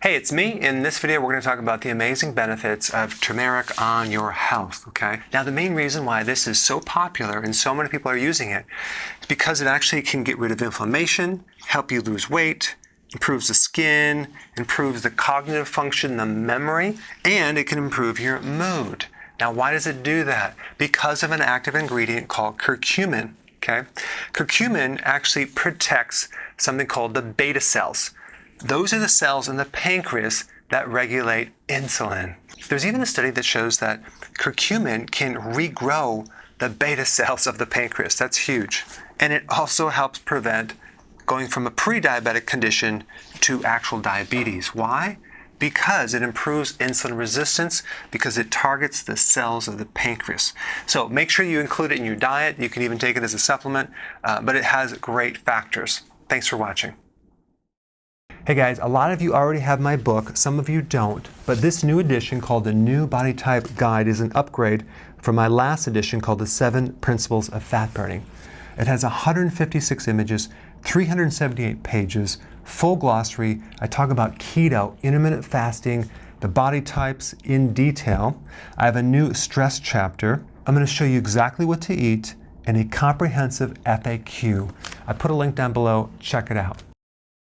Hey, it's me. In this video, we're going to talk about the amazing benefits of turmeric on your health, okay? Now, the main reason why this is so popular and so many people are using it is because it actually can get rid of inflammation, help you lose weight, improves the skin, improves the cognitive function, the memory, and it can improve your mood. Now, why does it do that? Because of an active ingredient called curcumin, okay? Curcumin actually protects something called the beta cells. Those are the cells in the pancreas that regulate insulin. There's even a study that shows that curcumin can regrow the beta cells of the pancreas. That's huge. And it also helps prevent going from a pre-diabetic condition to actual diabetes. Why? Because it improves insulin resistance, because it targets the cells of the pancreas. So make sure you include it in your diet. You can even take it as a supplement, but it has great factors. Thanks for watching. Hey guys, a lot of you already have my book, some of you don't, but this new edition called the New Body Type Guide is an upgrade from my last edition called the 7 Principles of Fat Burning. It has 156 images, 378 pages, full glossary. I talk about keto, intermittent fasting, the body types in detail. I have a new stress chapter. I'm going to show you exactly what to eat and a comprehensive FAQ. I put a link down below. Check it out.